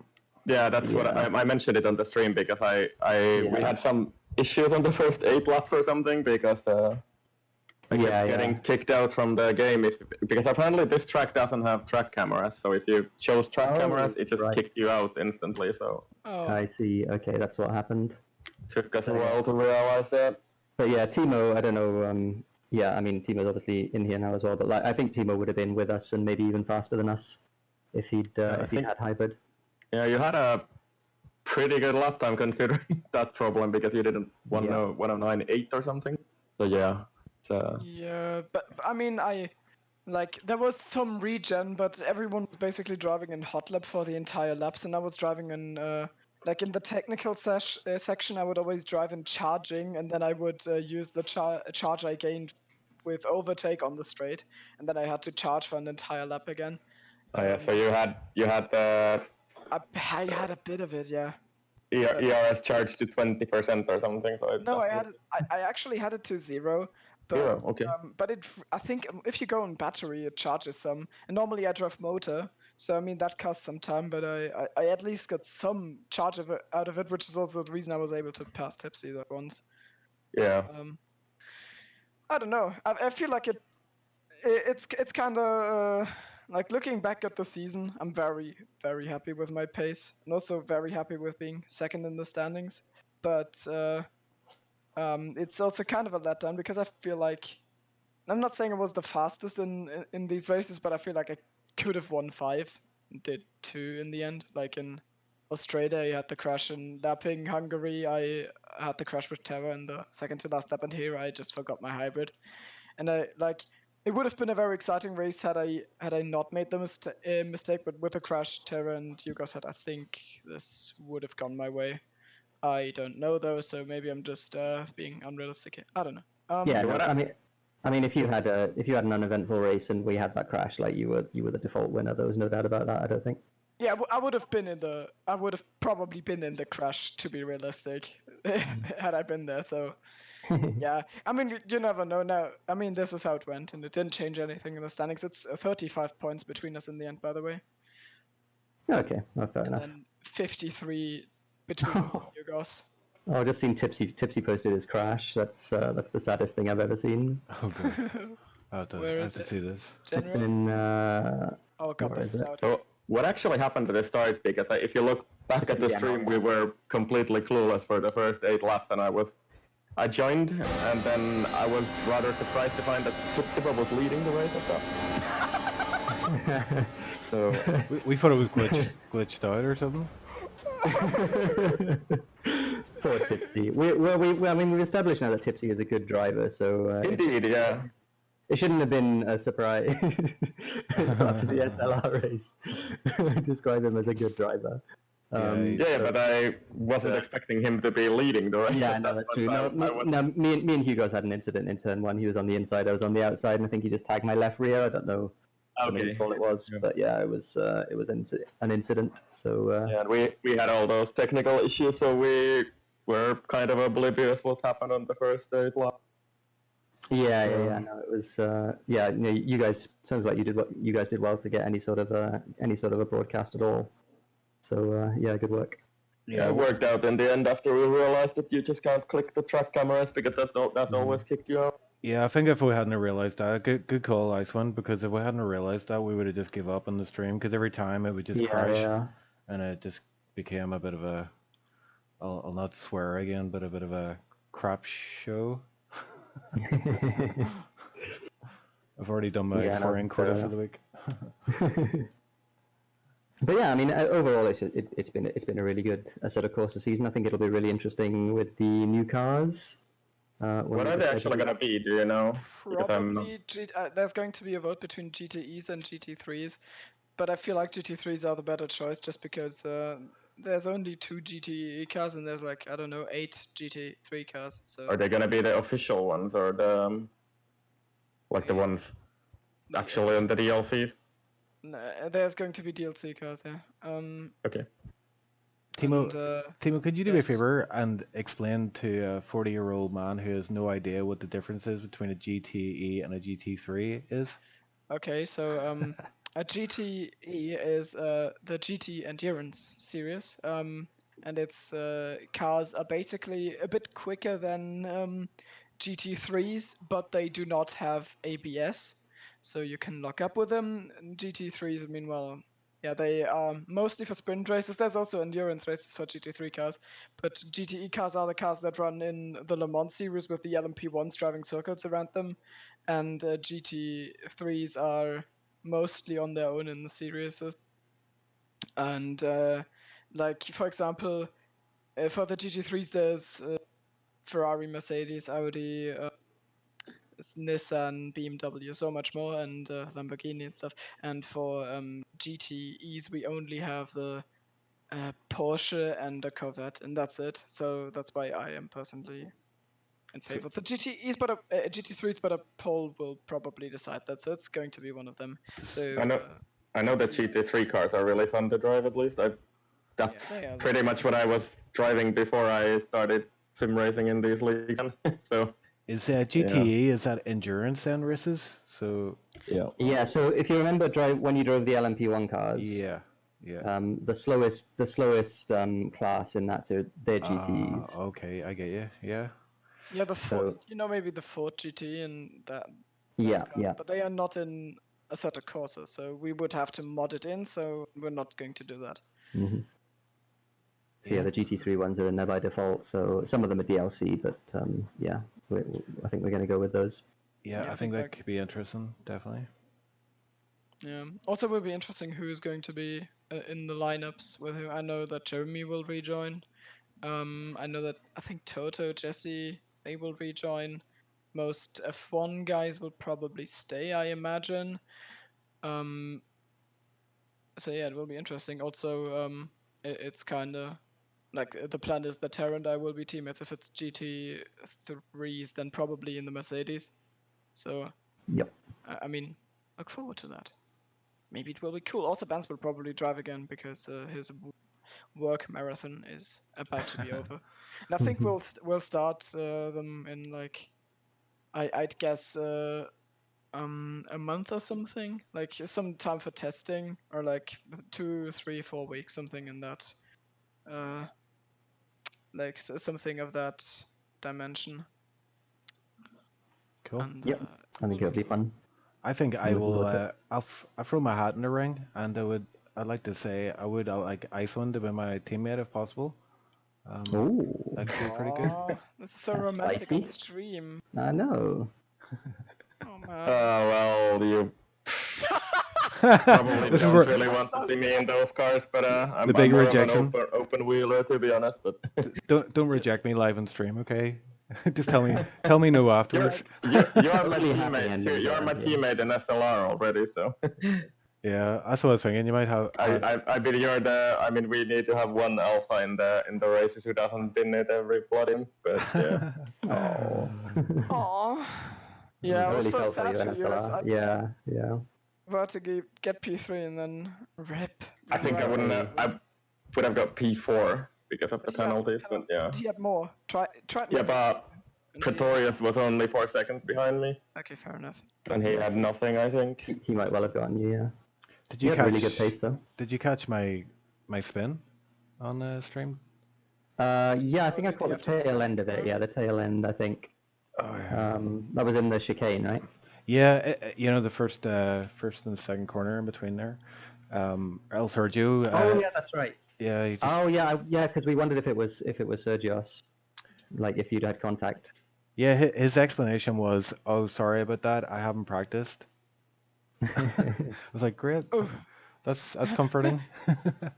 Yeah, that's what I mentioned it on the stream because we had some issues on the first 8 laps or something because I kept getting kicked out from the game because apparently this track doesn't have track cameras. So if you chose track cameras, it just kicked you out instantly. So I see. Okay, that's what happened. Took us a while to realize that. But yeah, Thimo, I don't know. Yeah, I mean, Timo's obviously in here now as well. But like, I think Thimo would have been with us and maybe even faster than us if he'd had hybrid. Yeah, you had a pretty good lap time considering that problem because you didn't 109.8 or something. So yeah. Yeah, but I mean, there was some regen, but everyone was basically driving in hot lap for the entire laps, and I was driving in in the technical section. I would always drive in charging, and then I would use the charge I gained with overtake on the straight, and then I had to charge for an entire lap again. Oh yeah, so you had the. I had a bit of it, yeah. ERS charged to 20% or something. So no, I actually had it to 0. But, okay. But I think if you go on battery, it charges some. And normally I drive motor, so I mean that costs some time. But I at least got some charge out of it, which is also the reason I was able to pass Tipsy that once. Yeah. I don't know. I feel like it's kind of like looking back at the season. I'm very very happy with my pace, and also very happy with being second in the standings. But it's also kind of a letdown because I feel like I'm not saying I was the fastest in these races, but I feel like I could have won 5 and did 2 in the end. Like in Australia, I had the crash in lapping. Hungary, I had the crash with Terra in the second to last lap, and here I just forgot my hybrid. And it would have been a very exciting race had I not made the mistake, but with the crash, Terra and Hugo said I think this would have gone my way. I don't know though, so maybe I'm just being unrealistic here. I don't know. Yeah, no, I mean, if you had an uneventful race and we had that crash, like you were the default winner. There was no doubt about that. I don't think. Yeah, I would have probably been in the crash, to be realistic, had I been there. So, yeah, I mean, you never know. Now, I mean, this is how it went, and it didn't change anything in the standings. It's 35 points between us in the end, by the way. Okay, well, fair enough. And 53 between you guys. Oh, I've just seen Tipsy posted his crash. That's the saddest thing I've ever seen. Oh, God. I have to see this. It's in. Oh God, this is out. So what actually happened to the start? Because if you look back at the stream, we were completely clueless for the first 8 laps, and I joined, and then I was rather surprised to find that TipsyBob was leading the race at that. So we thought it was glitched out or something. Poor Tipsy. I mean, we've established now that Tipsy is a good driver, so indeed, yeah. It shouldn't have been a surprise after the SLR race. Describe him as a good driver. But I wasn't expecting him to be leading the race. Yeah, no, that's true. No, me and Hugo's had an incident in turn 1. He was on the inside, I was on the outside, and I think he just tagged my left rear. I don't know whose fault it was, but yeah, it was an incident. So yeah, we had all those technical issues, so we were kind of oblivious what happened on the first 8 lap. Yeah. No, it was. You guys sounds like you guys did well to get any sort of a broadcast at all. So good work. Yeah, it worked out in the end after we realized that you just can't click the track cameras because that always kicked you out. Yeah, I think if we hadn't realized that, good call, Icewind, because if we hadn't realized that, we would have just give up on the stream, because every time it would just crash, and it just became a bit of a, I'll not swear again, but a bit of a crap show. I've already done my swearing quota for the week. But yeah, I mean, overall, it's been a really good Assetto Corsa season. I think it'll be really interesting with the new cars. What are they actually going to be? Do you know? Probably there's going to be a vote between GTEs and GT3s, but I feel like GT3s are the better choice just because there's only 2 GTE cars and there's 8 GT3 cars. So are they going to be the official ones or the the ones actually in the DLCs? There's going to be DLC cars, yeah. Okay. Timo, And, Timo, could you do me a yes. favor and explain to a 40-year-old man who has no idea what the difference is between a GTE and a GT3 is? Okay, so a GTE is the GT Endurance series, and its cars are basically a bit quicker than GT3s, but they do not have ABS, so you can lock up with them. And GT3s, meanwhile, yeah, they are mostly for sprint races. There's also endurance races for GT3 cars, but GTE cars are the cars that run in the Le Mans series with the LMP1s driving circles around them, and GT3s are mostly on their own in the series. And like, for example, for the GT3s, there's Ferrari, Mercedes, Audi, Nissan, BMW, so much more, and Lamborghini and stuff. And for GTEs, we only have the Porsche and a Corvette, and that's it. So that's why I am personally in favor of the GTEs, but GT3s, but a poll will probably decide that. So it's going to be one of them. So I know that GT3 cars are really fun to drive. At least that's they are pretty much what I was driving before I started sim racing in these leagues. So Is GTE, is that endurance and races? So yeah. Yeah, so if you remember when you drove the LMP1 cars, yeah. the slowest class in that, so they're GTEs. Okay, I get you. Yeah. yeah, the Ford, So- maybe the Ford GT and that. Yeah, cars, yeah. but they are not in Assetto Corsa, so we would have to mod it in. So we're not going to do that. Mm-hmm. So yeah, the GT3 ones are in there by default. So some of them are DLC, but yeah, I think we're going to go with those. Yeah, I think that could be interesting, definitely. Yeah. Also, will be interesting who's going to be in the lineups with who. I know that Jeremy will rejoin. I know that I think Toto, Jesse, they will rejoin. Most F1 guys will probably stay, I imagine. So yeah, it will be interesting. Also, it's kind of like the plan is that Tara and I will be teammates. If it's GT3s, then probably in the Mercedes. So Yep. I mean, look forward to that. Maybe it will be cool. Also, Vance will probably drive again because his work marathon is about to be over. And I think we'll start them in like I'd guess a month or something, like some time for testing, or like 2, 3, 4 weeks, something in that, like something of that dimension. Cool. And, Yep. I think it'll be fun. I think I looking will. forward to I'll throw my hat in the ring, and I'd like to say I would like Iceland to be my teammate if possible. Ooh, That could be pretty good. Aw, this is so That's romantic on spicy. stream. I know. Oh man. Well, you probably This is don't where really want to see me in those cars, but I'm the big more rejection. of an open wheeler, to be honest. But Don't reject me live on stream, okay? Just tell me no afterwards. you are my Really happy teammate. ending You are my there, yeah. teammate in SLR already, so. Yeah, that's what I was thinking. You might have. I mean, you're the. I mean, we need to have one alpha in the races who doesn't bin it every bloody. But yeah. Oh. Aw. Yeah, I I was really so felt for sad you in for you. SLR. Yeah, yeah. About to get P3 and then rip. I think I wouldn't. I would have got P4 because of the penalties, but yeah. He had more. Try. Yeah, but Pretorius was only 4 seconds behind me, Okay, fair enough. and he had nothing, I think. He might well have gotten you, yeah. Did You you had catch really good pace, though. Did you catch my spin on the stream? Yeah, I think I did caught you the have to- tail end of it. Yeah, the tail end, I think. Oh yeah. That was in the chicane, right? Yeah, the first and the second corner in between there. El Sergio. Oh yeah, that's right. Yeah. He just, Oh yeah, yeah, because we wondered if it was Sergios, like if you'd had contact. yeah. His explanation was, "Oh, sorry about that. I haven't practiced." I was like, "Great. Ooh. That's comforting."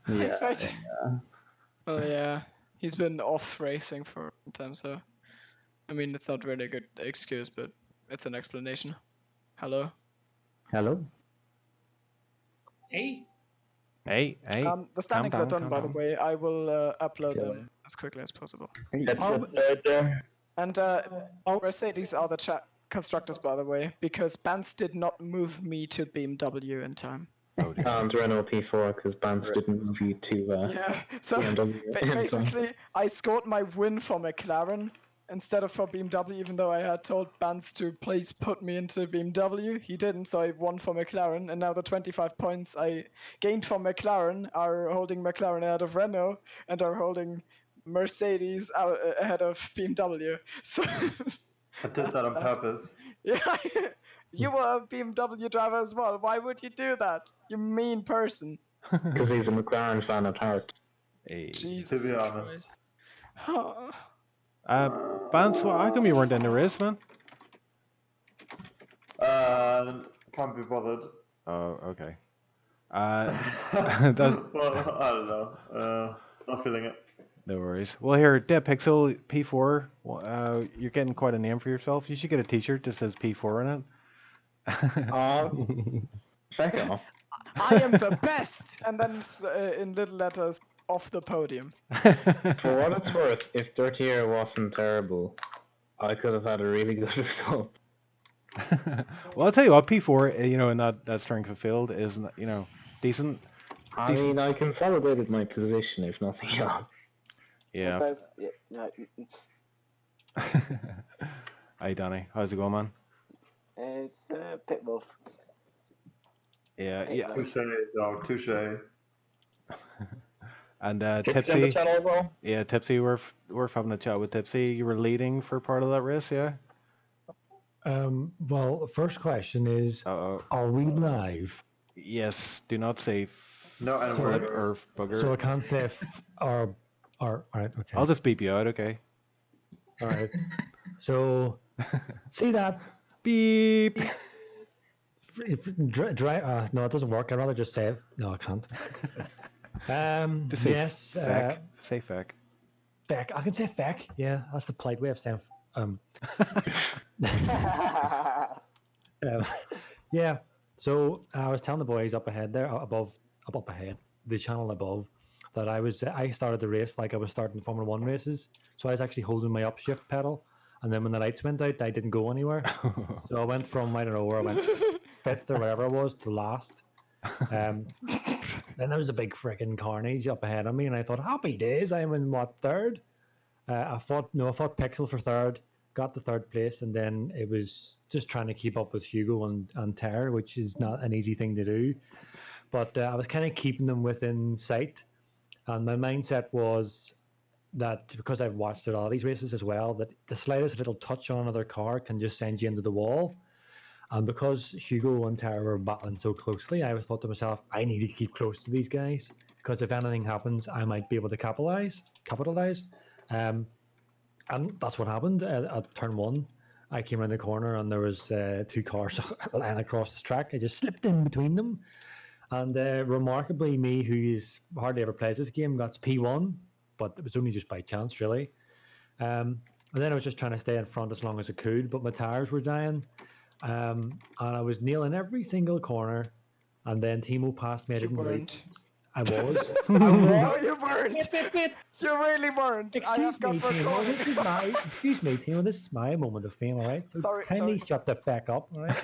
Thanks, Yeah, mate. Well, yeah, he's been off racing for a long time, so I mean, it's not really a good excuse, but it's an explanation. Hello. Hello. Hey, Hey. The standings are done, calm by the down. way. I will upload Sure. them as quickly as possible. Headset right there. And Mercedes are the chat constructors, by the way, because Bance did not move me to BMW in time. Oh dear. And Renault P4 because Bance didn't move you to Yeah. So BMW. basically, I scored my win for McLaren instead of for BMW, even though I had told Bance to please put me into BMW. He didn't, so I won for McLaren, and now the 25 points I gained for McLaren are holding McLaren ahead of Renault and are holding Mercedes out ahead of BMW. So I did that on purpose. yeah, you were a BMW driver as well. Why would you do that? You mean person. Because he's a McLaren fan at heart. Hey. Jesus To be honest. Christ. Vance, how come you weren't in the race, man? Can't be bothered. Oh, okay. Well, I don't know. Not feeling it. No worries. Well, here, Dead Pixel P4. You're getting quite a name for yourself. You should get a T-shirt that says P4 in it. Oh, fuck off. I am the best! And then in little letters, off the podium. For what it's worth, if Dirtier wasn't terrible, I could have had a really good result. Well, I'll tell you what, P4, in that strength fulfilled is, decent. I mean, I consolidated my position, if nothing else. Yeah. Hi, Danny. How's it going, man? It's Pit Wolf. Yeah. Touche, dog. Touche. And Tipsy on the Tipsy. channel as well. Yeah, Tipsy. Worth having a chat with Tipsy. You were leading for part of that race, yeah? Well, the first question is, are we live? Yes. Do not say No, and flip words. or bugger. So I can't say or all right, okay. I'll just beep you out, okay? All right. So see that Beep. No, it doesn't work. I'd rather just say it. No, I can't. Just say yes. feck. Say feck. Feck. I can say feck. Yeah, that's the polite way of saying. Yeah. So I was telling the boys up ahead there, up ahead, the channel above, that I started the race like I was starting Formula 1 races. So I was actually holding my upshift pedal, and then when the lights went out, I didn't go anywhere. So I went from, I don't know where I went, fifth or whatever it was, to last. Then there was a big freaking carnage up ahead of me, and I thought, happy days, I'm in third? I fought Pixel for third, got the third place, and then it was just trying to keep up with Hugo and Terra, which is not an easy thing to do. But I was kind of keeping them within sight, and my mindset was that because I've watched a lot of these races as well, that the slightest little touch on another car can just send you into the wall. And because Hugo and Terra were battling so closely, I thought to myself, I need to keep close to these guys, because if anything happens, I might be able to capitalize. And that's what happened at turn one. I came around the corner and there was two cars lying across the track. I just slipped in between them. And remarkably, me, who hardly ever plays this game, got P1, but it was only just by chance, really. And then I was just trying to stay in front as long as I could, but my tires were dying. And I was nailing every single corner. And then Thimo passed me. You weren't. I was. No, you weren't. You really weren't. Excuse me, Timo. This is my moment of fame, all right? So Sorry, kindly sorry. shut the fuck up, all right?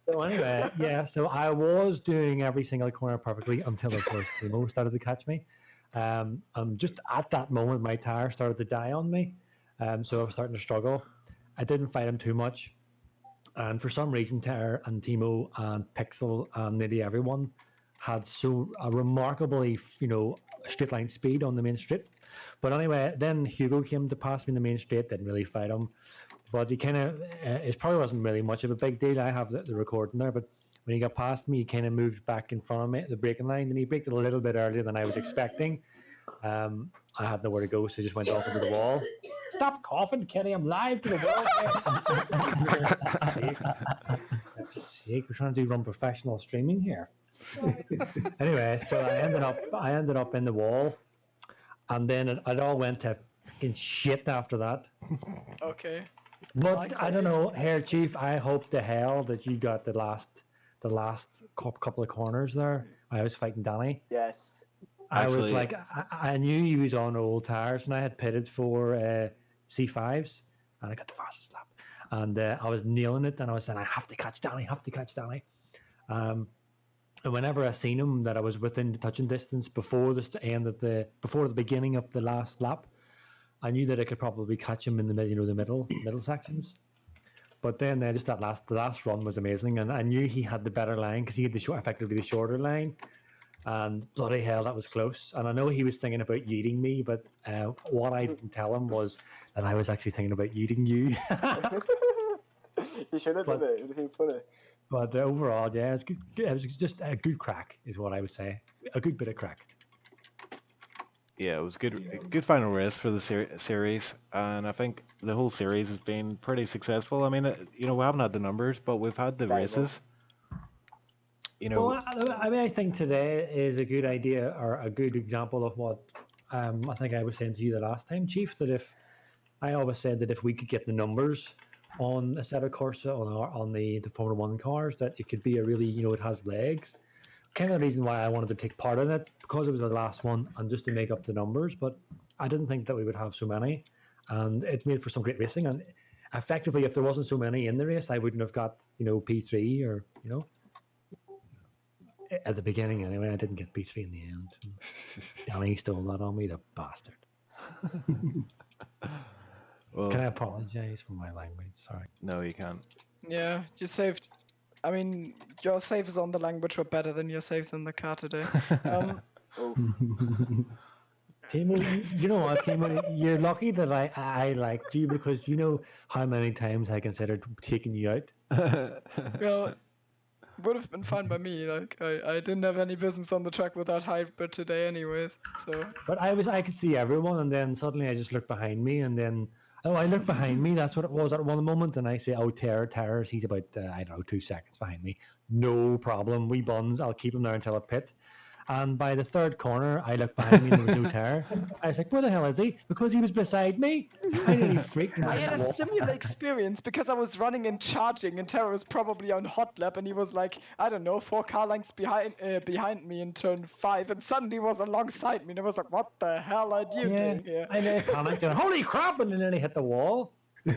So anyway, yeah. So I was doing every single corner perfectly until, of course, Timo started to catch me. Just at that moment, my tire started to die on me. So I was starting to struggle. I didn't fight him too much, and for some reason, Ter and Timo and Pixel and nearly everyone had a remarkably, straight line speed on the main straight. But anyway, then Hugo came to pass me in the main straight, didn't really fight him. But he kind of, it probably wasn't really much of a big deal. I have the recording there, but when he got past me, he kind of moved back in front of me, the braking line, and he braked it a little bit earlier than I was expecting. I had nowhere to go, so I just went off into the wall. Stop coughing, Kenny, I'm live to the wall. Sake, we're trying to run professional streaming here. Anyway, so I ended up in the wall, and then it all went to fucking shit after that. Okay. But I don't know, Herr Chief. I hope to hell that you got the last couple of corners there. I was fighting Danny. Yes. I was like, I knew he was on old tires, and I had pitted for C5s, and I got the fastest lap, and I was nailing it, and I was saying, I have to catch Danny. And whenever I seen him that I was within touching distance before the beginning of the last lap, I knew that I could probably catch him in the middle sections. But then just the last run was amazing, and I knew he had the better line because he had effectively the shorter line. And bloody hell, that was close. And I know he was thinking about yeeting me, but what I didn't tell him was that I was actually thinking about yeeting you. You should have done it. It would have been funny. But overall, yeah, it's good. It was just a good crack, is what I would say. A good bit of crack. Yeah, it was good final race for the series, and I think the whole series has been pretty successful. I mean, we haven't had the numbers, but we've had the races. Well, I think today is a good idea or a good example of what I think I was saying to you the last time, Chief. That I always said that if we could get the numbers on Assetto Corsa on the Formula One cars, that it could be a really it has legs. Kind of the reason why I wanted to take part in it, because it was the last one and just to make up the numbers, but I didn't think that we would have so many, and it made for some great racing. And effectively, if there wasn't so many in the race, I wouldn't have got P3 or at the beginning anyway. I didn't get P3 in the end. Danny stole that on me, the bastard. Well, can I apologize for my language? Sorry. No, you can't. Yeah, you saved. I mean, your saves on the language were better than your saves in the car today. Thimo, you know what, Thimo? You're lucky that I liked you, because you know how many times I considered taking you out. Well, would have been fine by me. Like I didn't have any business on the track without hybrid today, anyways. So. But I could see everyone, and then suddenly I just looked behind me, and then I looked behind me. That's what it was at one moment, and I say, "Oh, Terrors, he's about 2 seconds behind me. No problem. We buns. I'll keep him there until I pit." And by the third corner, I looked behind me and there was no Terror. I was like, where the hell is he? Because he was beside me. I nearly freaked. I had a similar experience because I was running and charging, and Terror was probably on hot lap, and he was like, I don't know, 4 car lengths behind me in turn 5, and suddenly was alongside me, and I was like, what the hell are you doing here? I panicked and holy crap, and then he hit the wall. I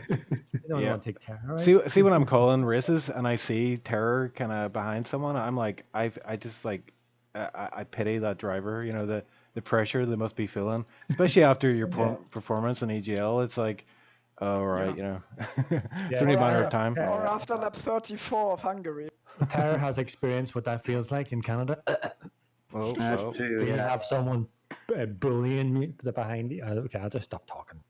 don't want to take Terror. Right? See when I'm calling races and I see Terror kind of behind someone, I'm like, I just like. I pity that driver. The pressure they must be feeling, especially after your performance in EGL. It's like, oh right, it's only a matter of time. Or after lap 34 of Hungary. Terror has experienced what that feels like in Canada. That's true. You have someone bullying you behind you. Okay, I'll just stop talking.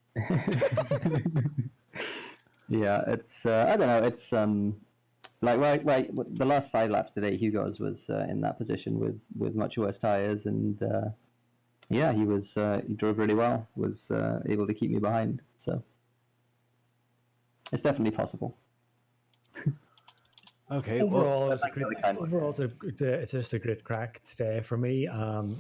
Yeah, it's I don't know. It's Like the last 5 laps today, Hugo's was in that position with much worse tires, and he drove really well. Was able to keep me behind, so it's definitely possible. Okay. Overall, it's just a great crack today for me.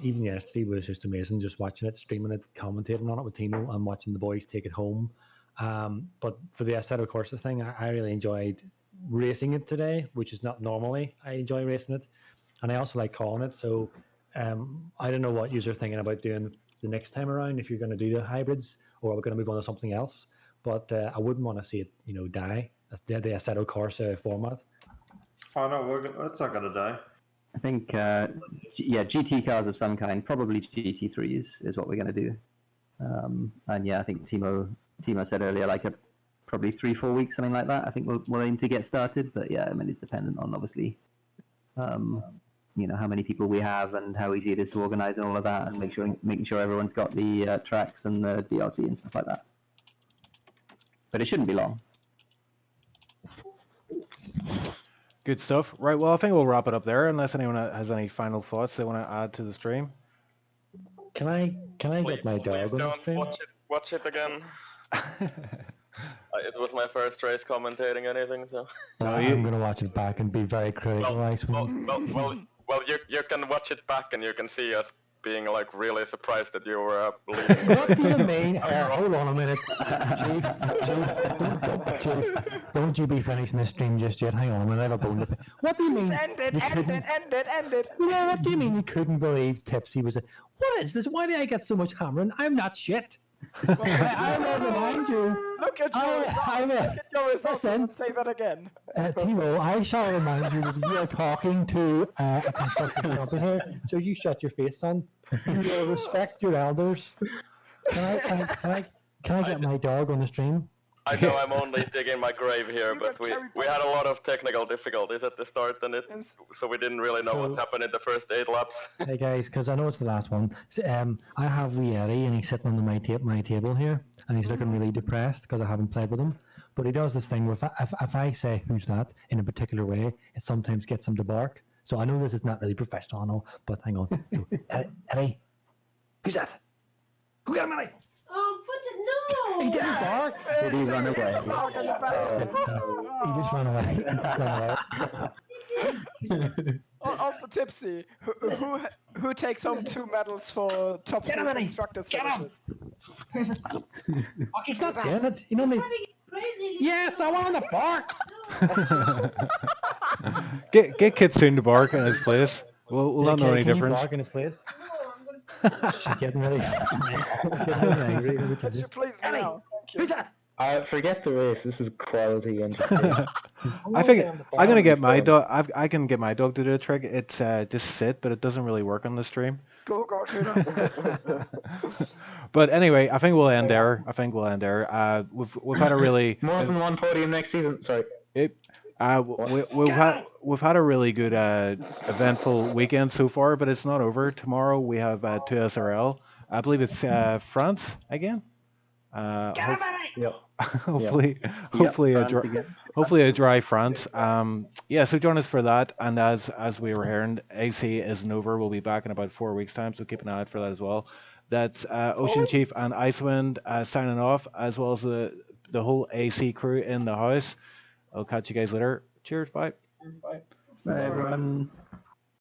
Even yesterday was just amazing, just watching it, streaming it, commentating on it with Thimo, and watching the boys take it home. But for the Assetto Corsa thing, I really enjoyed racing it today, which is not normally I enjoy racing it, and I also like calling it. So I don't know what you're thinking about doing the next time around, if you're going to do the hybrids or we're going to move on to something else, but I wouldn't want to see it die. That's the Assetto Corsa format. Oh no, it's not going to die. I think GT cars of some kind, probably GT3s is what we're going to do. And yeah, I think Thimo said earlier, like probably 3-4 weeks, something like that. I think we'll aim to get started, but yeah, I mean, it's dependent on obviously, how many people we have and how easy it is to organize and all of that, and making sure everyone's got the tracks and the DLC and stuff like that. But it shouldn't be long. Good stuff. Right. Well, I think we'll wrap it up there, unless anyone has any final thoughts they want to add to the stream. Can I get my dog on the stream? Watch it again. It was my first race commentating anything, so. I'm going to watch it back and be very critical. Well, you can watch it back and you can see us being like really surprised that you were leading. What do you mean? Hold on a minute, Chief. Don't you be finishing the stream just yet. Hang on a minute, I have a bone to pick. What do you mean? End it. Yeah, what do you mean you couldn't believe Tipsy was What is this? Why did I get so much hammering? I'm not shit. I will remind you. Look at your results. Look at your results listen. and say that again. Timo, I shall remind you that you are talking to a constructive company here, so you shut your face, son. You will respect your elders. Can I get my dog on the stream? I know I'm only digging my grave here, You but got carried we by- had a lot of technical difficulties at the start, and Yes. so we didn't really know So- what happened in the first 8 laps. Hey guys, because I know it's the last one. I have wee Eddie, and he's sitting under my table here, and he's looking really depressed because I haven't played with him. But he does this thing where if I say who's that in a particular way, it sometimes gets him to bark. So I know this is not really professional, I know, but hang on. So Eddie, who's that? Who got him, Eddie? Oh, but no! He didn't bark. Did he run away? He just ran away. Also, Tipsy, who takes home 2 medals for top 3 constructors finishes? He's not doing it. You know me. Crazy. Yes, I want to bark. Get Kitsune to bark in his place. We'll not know any Can difference. you bark in his place? No, I'm gonna. She's getting really, angry. Could you please now? Thank you. Who's that? Forget the race. This is quality entertainment. I think I'm gonna get my dog. I can get my dog to do a trick. It's just sit, but it doesn't really work on the stream. Go, Triton. But anyway, I think we'll end there. We've had a really More than one podium next season. Sorry. we've had a really good eventful weekend so far, but it's not over. Tomorrow we have 2 SRL. I believe it's France again. Yep. Hopefully France hopefully a dry France. So join us for that. And as we were hearing, AC isn't over. We'll be back in about 4 weeks' time, so keep an eye out for that as well. That's OceanChief and Icewind signing off, as well as the whole AC crew in the house. I'll catch you guys later. Cheers, bye. Bye, everyone.